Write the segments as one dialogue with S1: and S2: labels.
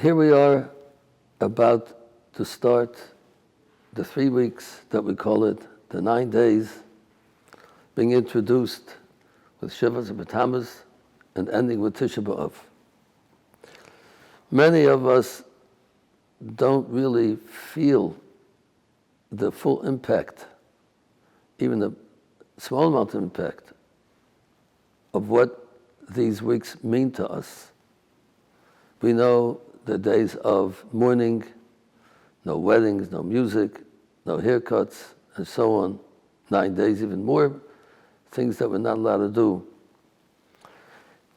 S1: Here we are about to start the 3 weeks that we call it, the 9 days, being introduced with Seventeenth of Tammuz and ending with Tisha B'Av. Many of us don't really feel the full impact, even the small amount of impact, of what these weeks mean to us. We know the days of mourning, no weddings, no music, no haircuts, and so on. 9 days, even more things that we're not allowed to do.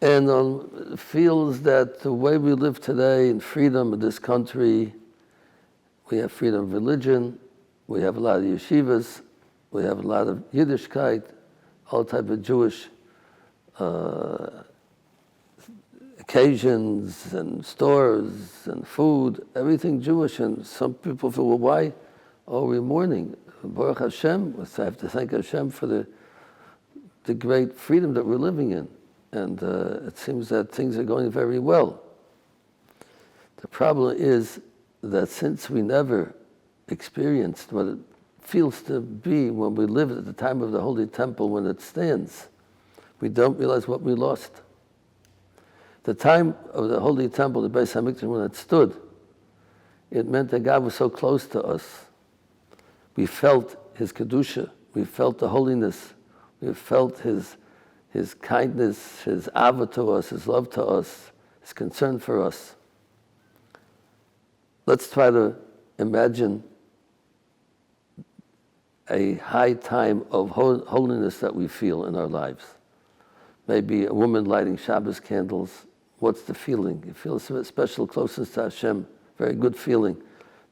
S1: And feels that the way we live today in freedom in this country, we have freedom of religion, we have a lot of yeshivas, we have a lot of Yiddishkeit, all type of Jewish occasions and stores and food, everything Jewish. And some people feel, well, why are we mourning? Baruch Hashem, I have to thank Hashem for the great freedom that we're living in. And it seems that things are going very well. The problem is that since we never experienced what it feels to be when we lived at the time of the Holy Temple when it stands, we don't realize what we lost. The time of the Holy Temple, the Beis HaMikdash, when it stood, it meant that God was so close to us. We felt His Kedusha, we felt the holiness, we felt His kindness, His ava to us, His love to us, His concern for us. Let's try to imagine a high time of holiness that we feel in our lives. Maybe a woman lighting Shabbos candles. What's the feeling? You feel a special closeness to Hashem, very good feeling.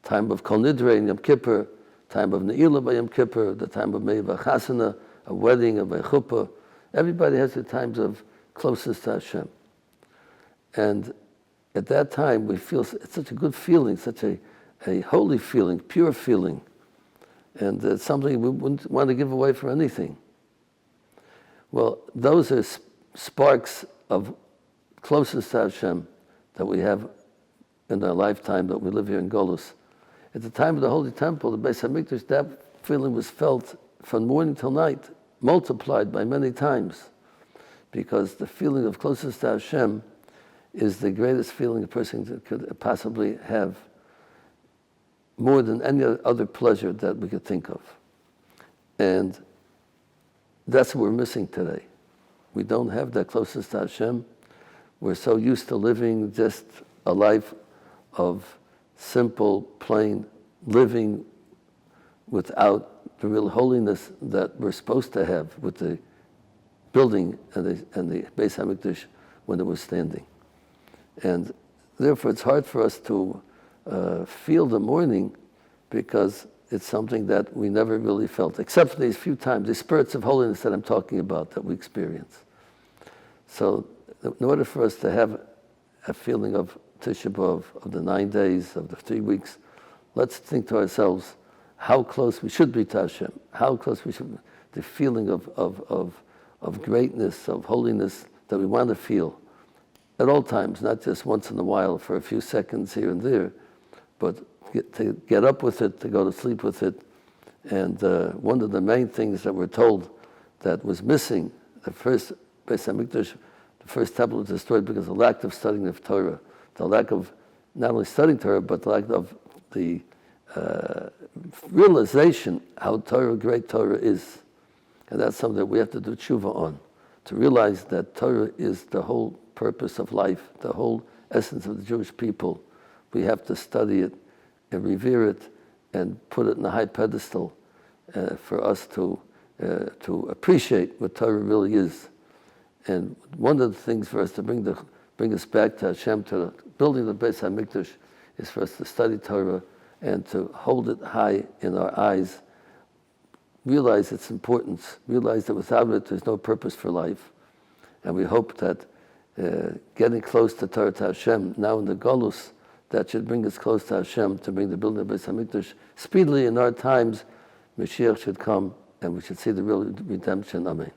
S1: Time of Kol Nidre and Yom Kippur, time of Ne'ilah by Yom Kippur, the time of Meiva Chasana, a wedding, a chuppah. Everybody has the times of closeness to Hashem. And at that time, we feel it's such a good feeling, such a holy feeling, pure feeling. And it's something we wouldn't want to give away for anything. Well, those are sparks of closeness to Hashem that we have in our lifetime that we live here in Golus. At the time of the Holy Temple, the Beis HaMikdash, that feeling was felt from morning till night, multiplied by many times, because the feeling of closeness to Hashem is the greatest feeling a person could possibly have, more than any other pleasure that we could think of. And that's what we're missing today. We don't have that closeness to Hashem. We're so used to living just a life of simple, plain living without the real holiness that we're supposed to have with the building and the Beis HaMikdash when it was standing. And therefore it's hard for us to feel the mourning, because it's something that we never really felt, except for these few times, the spirits of holiness that I'm talking about that we experience. So in order for us to have a feeling of Tisha B'Av, of the 9 days, of the 3 weeks, let's think to ourselves how close we should be to Hashem, how close we should be, the feeling of greatness, of holiness that we want to feel at all times, not just once in a while for a few seconds here and there, but to get up with it, to go to sleep with it. And one of the main things that we're told that was missing, the first Beis HaMikdash, the first temple was destroyed because of the lack of studying of Torah, the lack of not only studying Torah, but the lack of the realization how great Torah is. And that's something that we have to do tshuva on, to realize that Torah is the whole purpose of life, the whole essence of the Jewish people. We have to study it and revere it and put it in a high pedestal for us to appreciate what Torah really is. And one of the things for us to bring us back to Hashem, to the building of the Beis HaMikdash, is for us to study Torah and to hold it high in our eyes, realize its importance, realize that without it there's no purpose for life. And we hope that getting close to Torah, to Hashem, now in the Golus, that should bring us close to Hashem, to bring the building of Beis HaMikdash speedily in our times. Mashiach should come and we should see the real redemption. Amen.